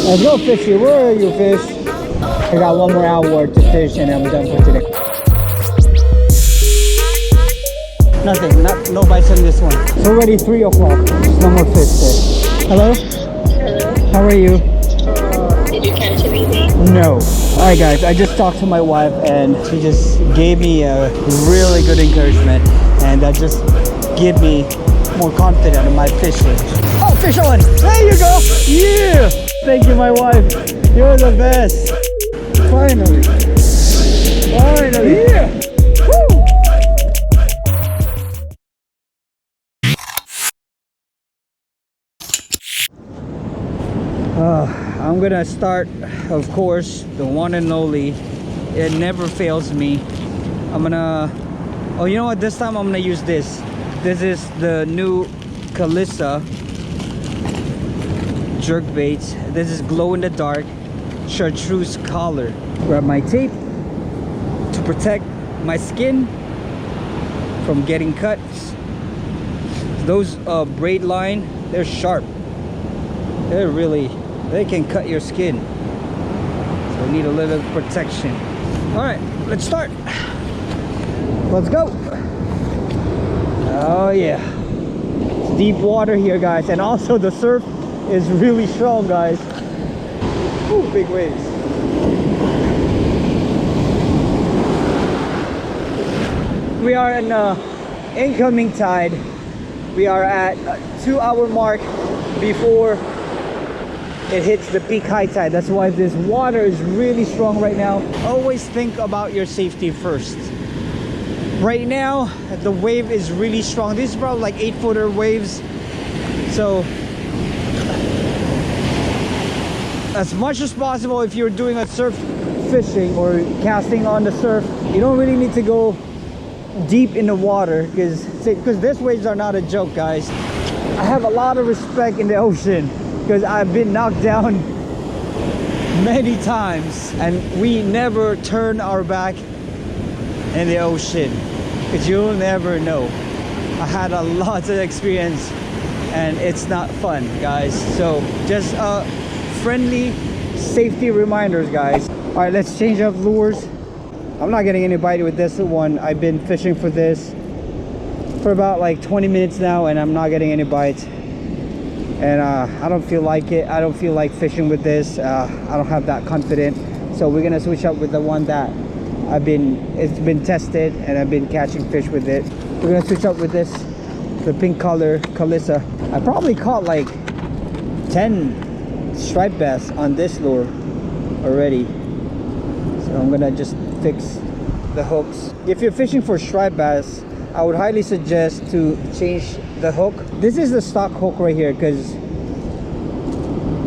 Let's go fishing. Where are you, fish? I got one more hour to fish and I'm done for today. Nothing, no bites on this one. It's already 3 o'clock. There's no more fish there. Hello? Hello. How are you? Did you catch anything? No. Alright guys, I just talked to my wife and she just gave me a really good encouragement, and that just gave me more confident in my fishing. Oh, fish on! There you go! Yeah! Thank you, my wife. You're the best. Finally. Finally. Yeah! Woo! I'm gonna start, of course, the one and only. It never fails me. I'm gonna, oh, you know what, this time I'm gonna use this. This is the new Calissa jerk baits. This is glow in the dark chartreuse color. Grab my tape to protect my skin from getting cut. Those braid line, they're sharp. They can cut your skin, so we need a little protection. All right, let's start. Let's go. Oh yeah, it's deep water here, guys, and also the surf is really strong, guys. Ooh, big waves. We are in incoming tide. We are at a 2-hour mark before it hits the peak high tide. That's why this water is really strong right now. Always think about your safety first. Right now the wave is really strong. This is probably like 8-footer waves, so as much as possible, if you're doing a surf fishing or casting on the surf, you don't really need to go deep in the water, because these waves are not a joke, guys. I have a lot of respect in the ocean because I've been knocked down many times, and we never turn our back in the ocean, because you'll never know. I had a lot of experience and it's not fun, guys. So just friendly safety reminders, guys. All right, let's change up lures. I'm not getting any bite with this one. I've been fishing for this for about like 20 minutes now and I'm not getting any bites, and I don't feel like it. I don't feel like fishing with this. I don't have that confidence, so we're gonna switch up with the one that it's been tested and I've been catching fish with it. We're gonna switch up with this, the pink color Calissa. I probably caught like 10 striped bass on this lure already, so I'm gonna just fix the hooks. If you're fishing for striped bass, I would highly suggest to change the hook. This is the stock hook right here because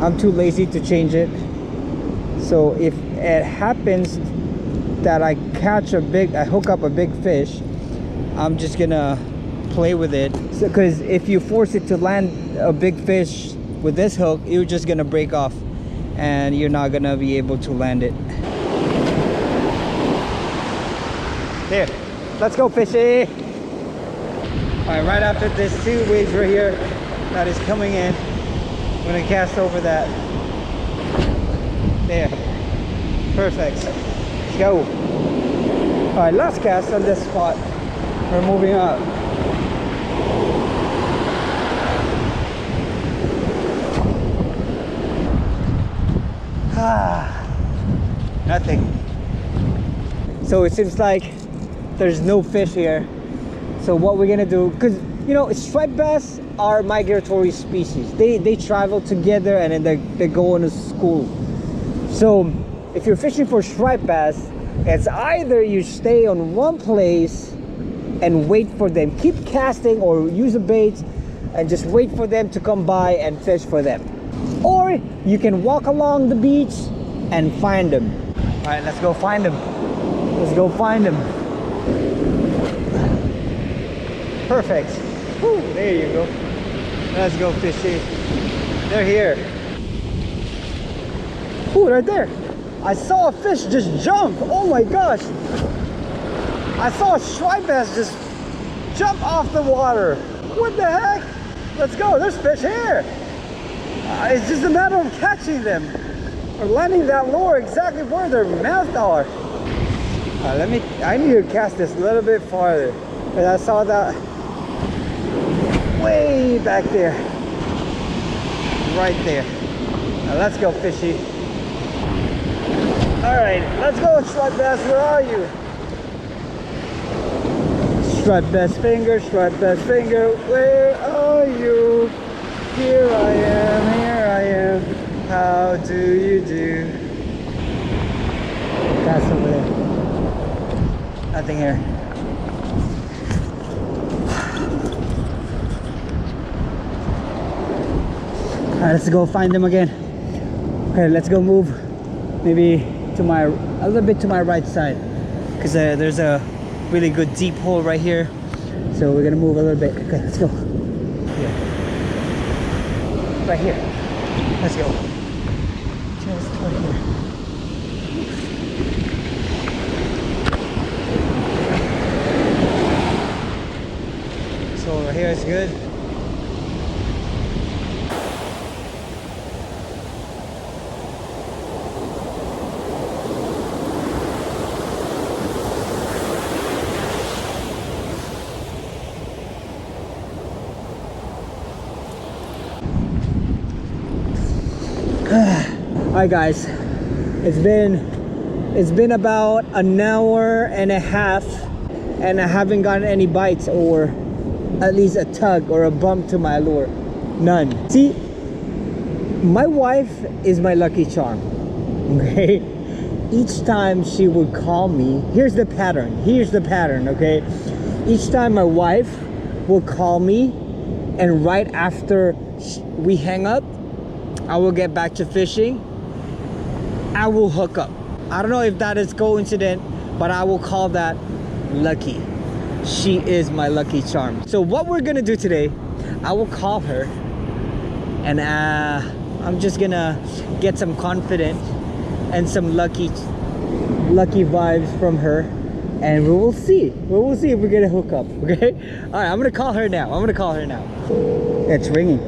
I'm too lazy to change it. So if it happens that I hook up a big fish, I'm just gonna play with it. So because if you force it to land a big fish with this hook, you're just gonna break off and you're not gonna be able to land it. There, let's go fishing. All right, right after this 2 waves right here that is coming in, I'm gonna cast over that. There, perfect. Let's go. All right, last cast on this spot. We're moving up. Nothing. So it seems like there's no fish here. So what we're gonna do, because you know, striped bass are migratory species. They travel together and then they go into school. So if you're fishing for striped bass, it's either you stay on one place and wait for them, keep casting or use a bait and just wait for them to come by and fish for them, or you can walk along the beach and find them. All right, let's go find them. Let's go find them. Perfect. Whew, there you go. Let's go fishing. They're here. Ooh, right there. I saw a fish just jump. Oh my gosh. I saw a striped bass just jump off the water. What the heck? Let's go. There's fish here. It's just a matter of catching them. are landing that lure exactly where their mouths are. I need to cast this a little bit farther, because I saw that way back there, right there. Now let's go, fishy. All right, let's go, striped bass. Where are you? Striped bass finger, where are you? Here I am, how do you do? That's over there. Nothing here. Alright, let's go find them again. Okay, let's go move maybe to a little bit to my right side, because there's a really good deep hole right here, so we're gonna move a little bit. Okay, let's go here. Right here, let's go. Just right here. So over here is good. Alright guys, it's been about an hour and a half and I haven't gotten any bites, or at least a tug or a bump to my lure. None. See, my wife is my lucky charm. Okay, each time she would call me, here's the pattern, okay? Each time my wife will call me, and right after we hang up, I will get back to fishing, I will hook up. I don't know if that is coincident, but I will call that lucky. She is my lucky charm. So what we're gonna do today, I will call her, and I'm just gonna get some confidence and some lucky vibes from her, and we will see if we're gonna hook up. Okay, all right, I'm gonna call her now. It's ringing.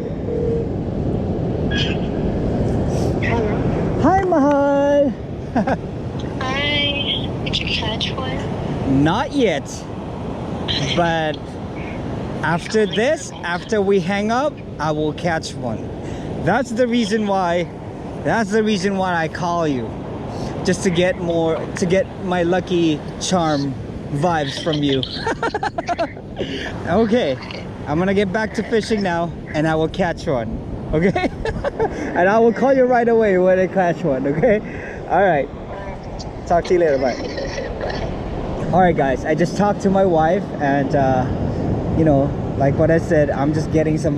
Hello. Hi, Mahal. Hi. Did you catch one? Not yet, but after this, after we hang up, I will catch one. That's the reason why I call you, just to get my lucky charm vibes from you. Okay, I'm gonna get back to fishing now, and I will catch one. Okay. And I will call you right away when I catch one. Okay. All right, talk to you later. Bye. All right guys, I just talked to my wife, and you know, like what I said, I'm just getting some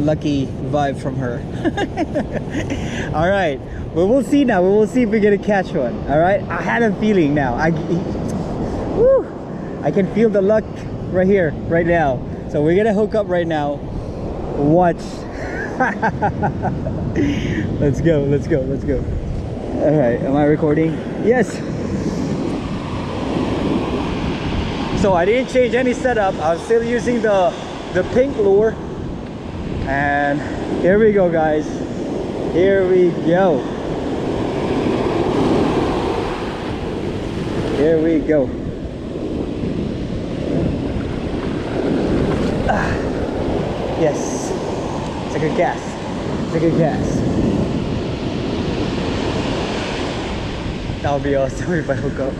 lucky vibe from her. All right, we will see now. We will see if we're gonna catch one. All right, I had a feeling now. I can feel the luck right here, right now. So we're gonna hook up right now. Watch. Let's go. All right, am I recording? Yes. So I didn't change any setup. I was still using the pink lure, and here we go, guys. Here we go. Yes, it's a good gas. That would be awesome if I hook up.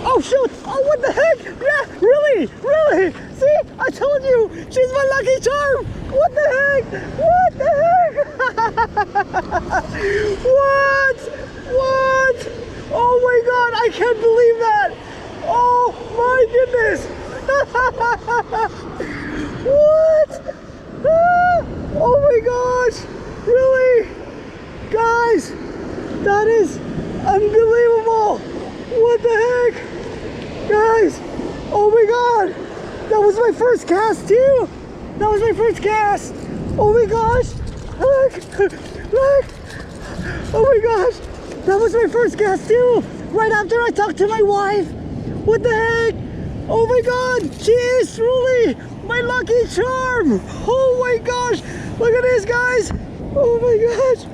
Oh shoot! Oh, what the heck? Yeah, really? See, I told you, she's my lucky charm. What the heck? What? Oh my god, I can't believe that. Oh my goodness. What? Oh my gosh, really? Guys, that is unbelievable. What the heck? Guys, oh my god, that was my first cast too. Oh my gosh, look. Oh my gosh, that was my first cast too, right after I talked to my wife. What the heck? Oh my god, she is truly my lucky charm. Oh my gosh, look at this, guys. Oh my gosh,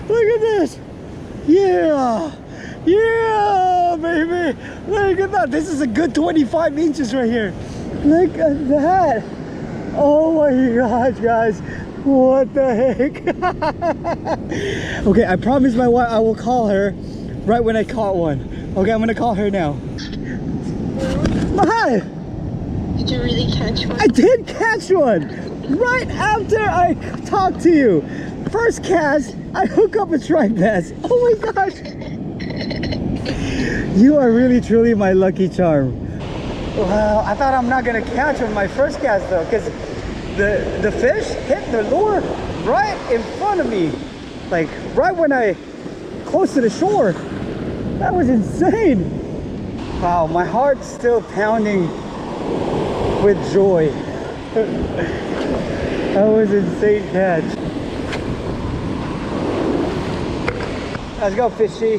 look at this. Yeah, yeah, baby. Look at that. This is a good 25 inches right here. Look at that. Oh my gosh, guys. What the heck? Okay, I promise my wife I will call her right when I caught one. Okay, I'm gonna call her now. Hi. Did you really catch one? I did catch one right after I talked to you. First cast, I hook up a striped bass. Oh my gosh. You are really truly my lucky charm. Well, I thought I'm not gonna catch on my first cast though, because the fish hit the lure right in front of me, like right when I close to the shore. That was insane. Wow, my heart's still pounding with joy. That was an insane catch. Let's go, fishy.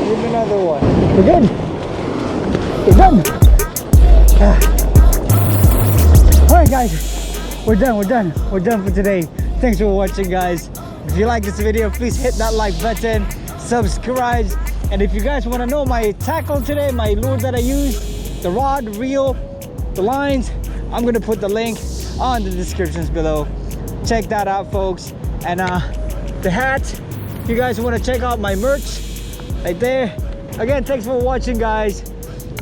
Give another one. We're good. We're done. Alright guys, we're done for today. Thanks for watching, guys. If you like this video, please hit that like button, subscribe, and if you guys want to know my tackle today, my lure that I used, the rod, reel, the lines, I'm gonna put the link on the descriptions below. Check that out, folks. And the hat, if you guys want to check out my merch right there. Again, thanks for watching, guys.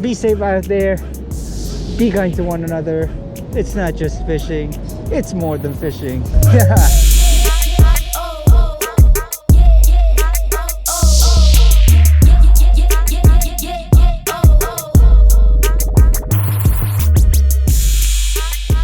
Be safe out there, be kind to one another. It's not just fishing, it's more than fishing.